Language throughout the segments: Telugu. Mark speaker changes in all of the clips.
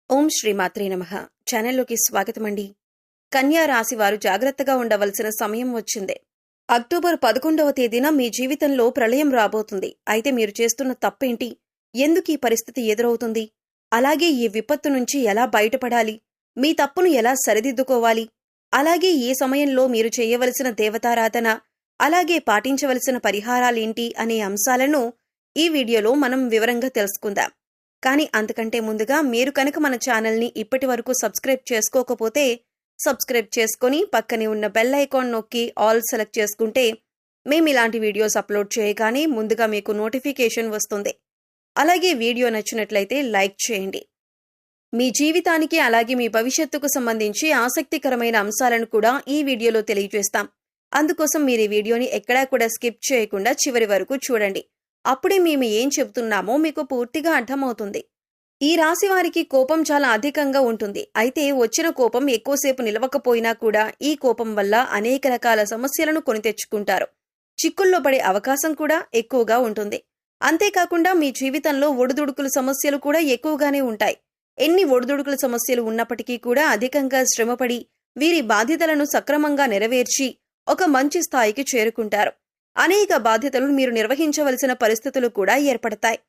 Speaker 1: ఓం శ్రీ మాత్రే నమః. ఛానల్లోకి స్వాగతమండి. కన్యా రాశి వారు జాగ్రత్తగా ఉండవలసిన సమయం వచ్చింది. అక్టోబర్ 11వ తేదీన మీ జీవితంలో ప్రళయం రాబోతుంది. అయితే మీరు చేస్తున్న తప్పేంటి? ఎందుకు ఈ పరిస్థితి ఎదురవుతుంది? అలాగే ఈ విపత్తు నుంచి ఎలా బయటపడాలి? మీ తప్పును ఎలా సరిదిద్దుకోవాలి? అలాగే ఈ సమయంలో మీరు చేయవలసిన దేవతారాధన, అలాగే పాటించవలసిన పరిహారాలేంటి అనే అంశాలను ఈ వీడియోలో మనం వివరంగా తెలుసుకుందాం. కానీ అంతకంటే ముందుగా మీరు కనుక మన ఛానల్ని ఇప్పటి వరకు సబ్స్క్రైబ్ చేసుకోకపోతే సబ్స్క్రైబ్ చేసుకొని పక్కనే ఉన్న బెల్ ఐకాన్ నొక్కి ఆల్ సెలెక్ట్ చేసుకుంటే మేము ఇలాంటి వీడియోస్ అప్లోడ్ చేయగానే ముందుగా మీకు నోటిఫికేషన్ వస్తుంది. అలాగే వీడియో నచ్చినట్లయితే లైక్ చేయండి. మీ జీవితానికి అలాగే మీ భవిష్యత్తుకు సంబంధించి ఆసక్తికరమైన అంశాలను కూడా ఈ వీడియోలో తెలియజేస్తాం. అందుకోసం మీరు ఈ వీడియోని ఎక్కడా కూడా స్కిప్ చేయకుండా చివరి వరకు చూడండి. అప్పుడే మేము ఏం చెబుతున్నామో మీకు పూర్తిగా అర్థమవుతుంది. ఈ రాశి వారికి కోపం చాలా అధికంగా ఉంటుంది. అయితే వచ్చిన కోపం ఎక్కువసేపు నిలవకపోయినా కూడా ఈ కోపం వల్ల అనేక రకాల సమస్యలను కొని తెచ్చుకుంటారు. చిక్కుల్లో పడే అవకాశం కూడా ఎక్కువగా ఉంటుంది. అంతేకాకుండా మీ జీవితంలో ఒడిదుడుకుల సమస్యలు కూడా ఎక్కువగానే ఉంటాయి. ఎన్ని ఒడిదుడుకుల సమస్యలు ఉన్నప్పటికీ కూడా అధికంగా శ్రమపడి వీరి బాధ్యతలను సక్రమంగా నెరవేర్చి ఒక మంచి స్థాయికి చేరుకుంటారు. అనేక బాధ్యతలు మీరు నిర్వహించవలసిన పరిస్థితులు కూడా ఏర్పడతాయి.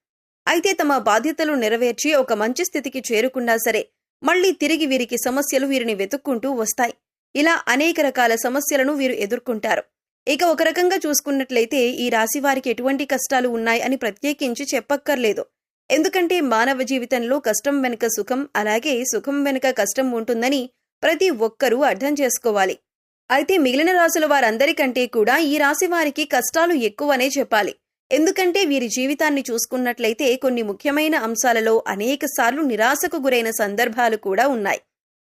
Speaker 1: అయితే తమ బాధ్యతలు నెరవేర్చి ఒక మంచి స్థితికి చేరుకున్నా సరే మళ్లీ తిరిగి వీరికి సమస్యలు వీరిని వెతుక్కుంటూ వస్తాయి. ఇలా అనేక రకాల సమస్యలను వీరు ఎదుర్కొంటారు. ఇక ఒక రకంగా చూసుకున్నట్లయితే ఈ రాశి వారికి ఎటువంటి కష్టాలు ఉన్నాయి అని ప్రత్యేకించి చెప్పక్కర్లేదు. ఎందుకంటే మానవ జీవితంలో కష్టం వెనుక సుఖం, అలాగే సుఖం వెనుక కష్టం ఉంటుందని ప్రతి ఒక్కరూ అర్థం చేసుకోవాలి. అయితే మిగిలిన రాశుల వారందరికంటే కూడా ఈ రాశి వారికి కష్టాలు ఎక్కువనే చెప్పాలి. ఎందుకంటే వీరి జీవితాన్ని చూసుకున్నట్లయితే కొన్ని ముఖ్యమైన అంశాలలో అనేకసార్లు నిరాశకు గురైన సందర్భాలు కూడా ఉన్నాయి.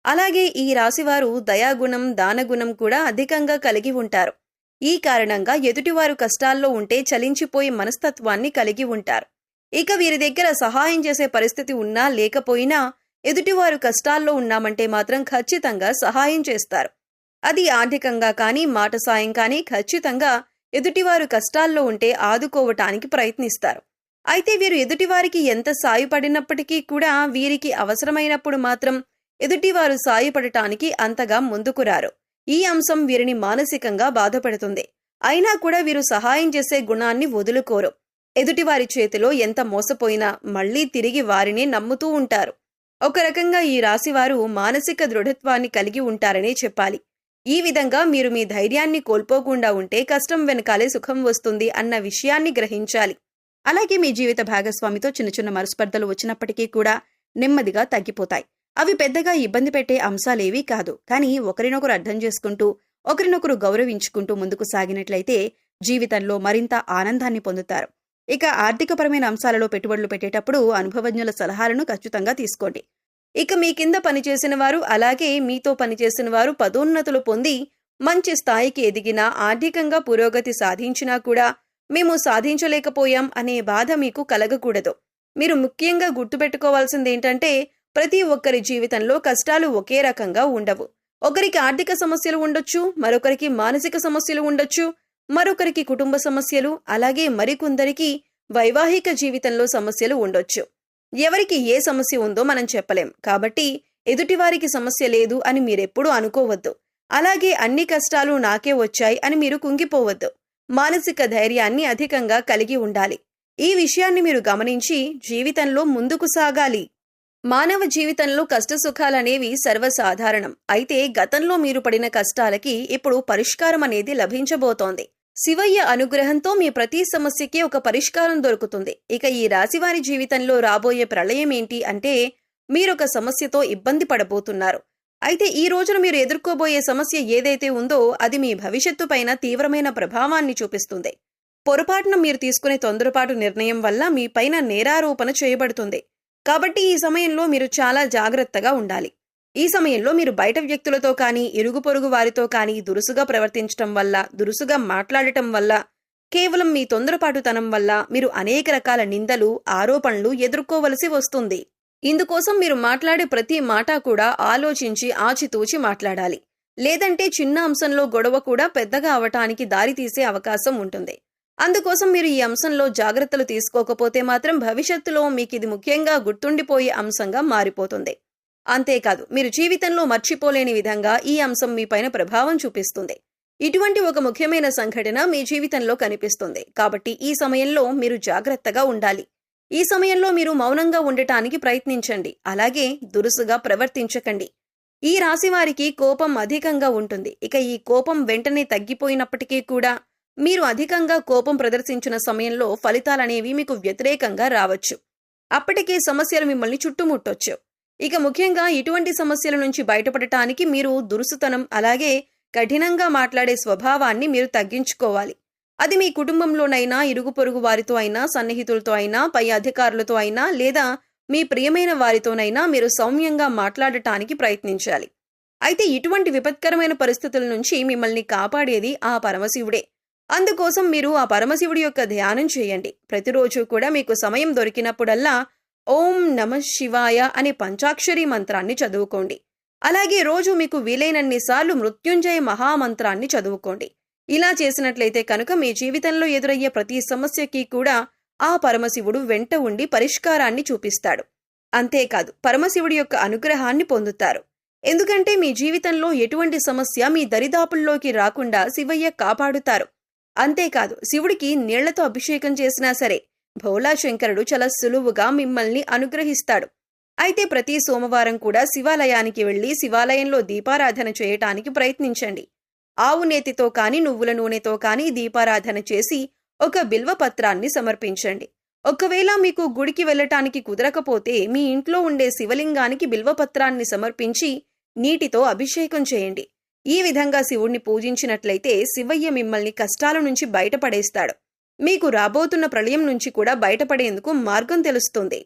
Speaker 1: అలాగే ఈ రాశివారు దయాగుణం, దానగుణం కూడా అధికంగా కలిగి ఉంటారు. ఈ కారణంగా ఎదుటివారు కష్టాల్లో ఉంటే చలించిపోయే మనస్తత్వాన్ని కలిగి ఉంటారు. ఇక వీరి దగ్గర సహాయం చేసే పరిస్థితి ఉన్నా లేకపోయినా ఎదుటివారు కష్టాల్లో ఉన్నామంటే మాత్రం ఖచ్చితంగా సహాయం చేస్తారు. అది ఆర్థికంగా కానీ మాట సాయం కానీ ఖచ్చితంగా ఎదుటివారు కష్టాల్లో ఉంటే ఆదుకోవటానికి ప్రయత్నిస్తారు. అయితే వీరు ఎదుటివారికి ఎంత సాయపడినప్పటికీ కూడా వీరికి అవసరమైనప్పుడు మాత్రం ఎదుటివారు సాయపడటానికి అంతగా ముందుకు రారు. ఈ అంశం వీరిని మానసికంగా బాధపెడుతుంది. అయినా కూడా వీరు సహాయం చేసే గుణాన్ని వదులుకోరు. ఎదుటివారి చేతిలో ఎంత మోసపోయినా మళ్లీ తిరిగి వారిని నమ్ముతూ ఉంటారు. ఒక రకంగా ఈ రాశివారు మానసిక దృఢత్వాన్ని కలిగి ఉంటారనే చెప్పాలి. ఈ విధంగా మీరు మీ ధైర్యాన్ని కోల్పోకుండా ఉంటే కష్టం వెనకాలే సుఖం వస్తుంది అన్న విషయాన్ని గ్రహించాలి. అలాగే మీ జీవిత భాగస్వామితో చిన్న చిన్న మనస్పర్ధలు వచ్చినప్పటికీ కూడా నెమ్మదిగా తగ్గిపోతాయి. అవి పెద్దగా ఇబ్బంది పెట్టే అంశాలేవీ కాదు. కానీ ఒకరినొకరు అర్థం చేసుకుంటూ ఒకరినొకరు గౌరవించుకుంటూ ముందుకు సాగినట్లయితే జీవితంలో మరింత ఆనందాన్ని పొందుతారు. ఇక ఆర్థికపరమైన అంశాలలో పెట్టుబడులు పెట్టేటప్పుడు అనుభవజ్ఞుల సలహాలను ఖచ్చితంగా తీసుకోండి. ఇక మీ కింద పనిచేసిన వారు అలాగే మీతో పనిచేసిన వారు పదోన్నతులు పొంది మంచి స్థాయికి ఎదిగినా, ఆర్థికంగా పురోగతి సాధించినా కూడా మేము సాధించలేకపోయాం అనే బాధ మీకు కలగకూడదు. మీరు ముఖ్యంగా గుర్తుపెట్టుకోవాల్సిందేంటంటే ప్రతి ఒక్కరి జీవితంలో కష్టాలు ఒకే రకంగా ఉండవు. ఒకరికి ఆర్థిక సమస్యలు ఉండొచ్చు, మరొకరికి మానసిక సమస్యలు ఉండొచ్చు, మరొకరికి కుటుంబ సమస్యలు, అలాగే మరికొందరికి వైవాహిక జీవితంలో సమస్యలు ఉండొచ్చు. ఎవరికి ఏ సమస్య ఉందో మనం చెప్పలేం. కాబట్టి ఎదుటివారికి సమస్య లేదు అని మీరెప్పుడూ అనుకోవద్దు. అలాగే అన్ని కష్టాలు నాకే వచ్చాయి అని మీరు కుంగిపోవద్దు. మానసిక ధైర్యాన్ని అధికంగా కలిగి ఉండాలి. ఈ విషయాన్ని మీరు గమనించి జీవితంలో ముందుకు సాగాలి. మానవ జీవితంలో కష్టసుఖాలనేవి సర్వసాధారణం. అయితే గతంలో మీరు పడిన కష్టాలకి ఇప్పుడు పరిష్కారం అనేది లభించబోతోంది. శివయ్య అనుగ్రహంతో మీ ప్రతి సమస్యకి ఒక పరిష్కారం దొరుకుతుంది. ఇక ఈ రాశివారి జీవితంలో రాబోయే ప్రళయం ఏంటి అంటే మీరొక సమస్యతో ఇబ్బంది పడబోతున్నారు. అయితే ఈ రోజున మీరు ఎదుర్కోబోయే సమస్య ఏదైతే ఉందో అది మీ భవిష్యత్తు పైన తీవ్రమైన ప్రభావాన్ని చూపిస్తుంది. పొరపాటున మీరు తీసుకునే తొందరపాటు నిర్ణయం వల్ల మీ పైన నేరారోపణ చేయబడుతుంది. కాబట్టి ఈ సమయంలో మీరు చాలా జాగ్రత్తగా ఉండాలి. ఈ సమయంలో మీరు బయట వ్యక్తులతో కానీ ఇరుగు పొరుగు వారితో కానీ దురుసుగా ప్రవర్తించటం వల్ల, దురుసుగా మాట్లాడటం వల్ల, కేవలం మీ తొందరపాటుతనం వల్ల మీరు అనేక రకాల నిందలు, ఆరోపణలు ఎదుర్కోవలసి వస్తుంది. ఇందుకోసం మీరు మాట్లాడే ప్రతి మాట కూడా ఆలోచించి ఆచితూచి మాట్లాడాలి. లేదంటే చిన్న అంశంలో గొడవ కూడా పెద్దగా అవటానికి దారితీసే అవకాశం ఉంటుంది. అందుకోసం మీరు ఈ అంశంలో జాగ్రత్తలు తీసుకోకపోతే మాత్రం భవిష్యత్తులో మీకు ఇది ముఖ్యంగా గుర్తుండిపోయే అంశంగా మారిపోతుంది. అంతేకాదు మీరు జీవితంలో మర్చిపోలేని విధంగా ఈ అంశం మీపైన ప్రభావం చూపిస్తుంది. ఇటువంటి ఒక ముఖ్యమైన సంఘటన మీ జీవితంలో కనిపిస్తుంది. కాబట్టి ఈ సమయంలో మీరు జాగ్రత్తగా ఉండాలి. ఈ సమయంలో మీరు మౌనంగా ఉండటానికి ప్రయత్నించండి. అలాగే దురుసుగా ప్రవర్తించకండి. ఈ రాశి వారికి కోపం అధికంగా ఉంటుంది. ఇక ఈ కోపం వెంటనే తగ్గిపోయినప్పటికీ కూడా మీరు అధికంగా కోపం ప్రదర్శించిన సమయంలో ఫలితాలనేవి మీకు వ్యతిరేకంగా రావచ్చు. అప్పటికే సమస్యలు మిమ్మల్ని చుట్టుముట్టొచ్చు. ఇక ముఖ్యంగా ఇటువంటి సమస్యల నుంచి బయటపడటానికి మీరు దురుసుతనం అలాగే కఠినంగా మాట్లాడే స్వభావాన్ని మీరు తగ్గించుకోవాలి. అది మీ కుటుంబంలోనైనా, ఇరుగు పొరుగు వారితో అయినా, సన్నిహితులతో అయినా, పై అధికారులతో అయినా లేదా మీ ప్రియమైన వారితోనైనా మీరు సౌమ్యంగా మాట్లాడటానికి ప్రయత్నించాలి. అయితే ఇటువంటి విపత్కరమైన పరిస్థితుల నుంచి మిమ్మల్ని కాపాడేది ఆ పరమశివుడే. అందుకోసం మీరు ఆ పరమశివుడి యొక్క ధ్యానం చేయండి. ప్రతిరోజు కూడా మీకు సమయం దొరికినప్పుడల్లా ఓం నమః శివాయ అనే పంచాక్షరి మంత్రాన్ని చదువుకోండి. అలాగే రోజు మీకు వీలైనన్నిసార్లు మృత్యుంజయ మహామంత్రాన్ని చదువుకోండి. ఇలా చేసినట్లయితే కనుక మీ జీవితంలో ఎదురయ్యే ప్రతి సమస్యకి కూడా ఆ పరమశివుడు వెంట ఉండి పరిష్కారాన్ని చూపిస్తాడు. అంతేకాదు పరమశివుడి యొక్క అనుగ్రహాన్ని పొందుతారు. ఎందుకంటే మీ జీవితంలో ఎటువంటి సమస్య మీ దరిదాపుల్లోకి రాకుండా శివయ్య కాపాడుతారు. అంతేకాదు శివుడికి నీళ్లతో అభిషేకం చేసినా సరే భోలా శంకరుడు చాలా సులువుగా మిమ్మల్ని అనుగ్రహిస్తాడు. అయితే ప్రతి సోమవారం కూడా శివాలయానికి వెళ్లి శివాలయంలో దీపారాధన చేయటానికి ప్రయత్నించండి. ఆవు నేతితో కాని నువ్వుల నూనెతో కాని దీపారాధన చేసి ఒక బిల్వపత్రాన్ని సమర్పించండి. ఒకవేళ మీకు గుడికి వెళ్ళటానికి కుదరకపోతే మీ ఇంట్లో ఉండే శివలింగానికి బిల్వపత్రాన్ని సమర్పించి నీటితో అభిషేకం చేయండి. ఈ విధంగా శివుణ్ణి పూజించినట్లయితే శివయ్య మిమ్మల్ని కష్టాల నుంచి బయటపడేస్తాడు. మీకు రాబోతున్న ప్రళయం నుంచి కూడా బయటపడేందుకు మార్గం తెలుస్తుంది.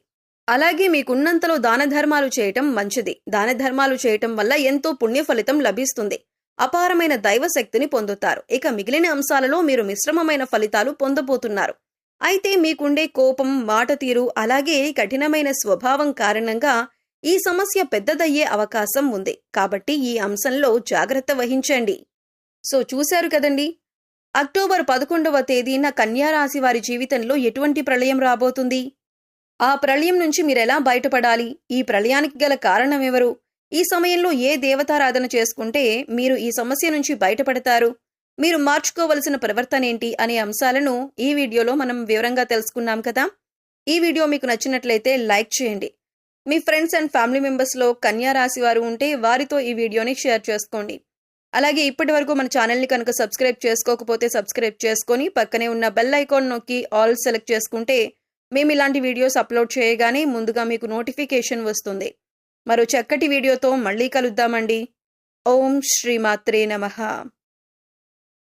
Speaker 1: అలాగే మీకున్నంతలో దానధర్మాలు చేయటం మంచిది. దానధర్మాలు చేయటం వల్ల ఎంతో పుణ్య ఫలితం లభిస్తుంది. అపారమైన దైవశక్తిని పొందుతారు. ఇక మిగిలిన అంశాలలో మీరు మిశ్రమమైన ఫలితాలు పొందబోతున్నారు. అయితే మీకుండే కోపం, మాట తీరు అలాగే కఠినమైన స్వభావం కారణంగా ఈ సమస్య పెద్దదయ్యే అవకాశం ఉంది. కాబట్టి ఈ అంశంలో జాగ్రత్త వహించండి. సో చూశారు కదండి, అక్టోబర్ 11వ తేదీన కన్యారాశి వారి జీవితంలో ఎటువంటి ప్రళయం రాబోతుంది, ఆ ప్రళయం నుంచి మీరెలా బయటపడాలి, ఈ ప్రళయానికి గల కారణం ఎవరు, ఈ సమయంలో ఏ దేవతారాధన చేసుకుంటే మీరు ఈ సమస్య నుంచి బయటపడతారు, మీరు మార్చుకోవలసిన ప్రవర్తన ఏంటి అనే అంశాలను ఈ వీడియోలో మనం వివరంగా తెలుసుకున్నాం కదా. ఈ వీడియో మీకు నచ్చినట్లయితే లైక్ చేయండి. మీ ఫ్రెండ్స్ అండ్ ఫ్యామిలీ మెంబర్స్లో కన్యా రాశి వారు ఉంటే వారితో ఈ వీడియోని షేర్ చేసుకోండి. అలాగే ఇప్పటి వరకు మన ఛానల్ని కనుక సబ్స్క్రైబ్ చేసుకోకపోతే సబ్స్క్రైబ్ చేసుకొని పక్కనే ఉన్న బెల్ ఐకాన్ నొక్కి ఆల్ సెలెక్ట్ చేసుకుంటే మేము ఇలాంటి వీడియోస్ అప్లోడ్ చేయగానే ముందుగా మీకు నోటిఫికేషన్ వస్తుంది. మరో చక్కటి వీడియోతో మళ్ళీ కలుద్దామండి. ఓం శ్రీమాత్రే నమః.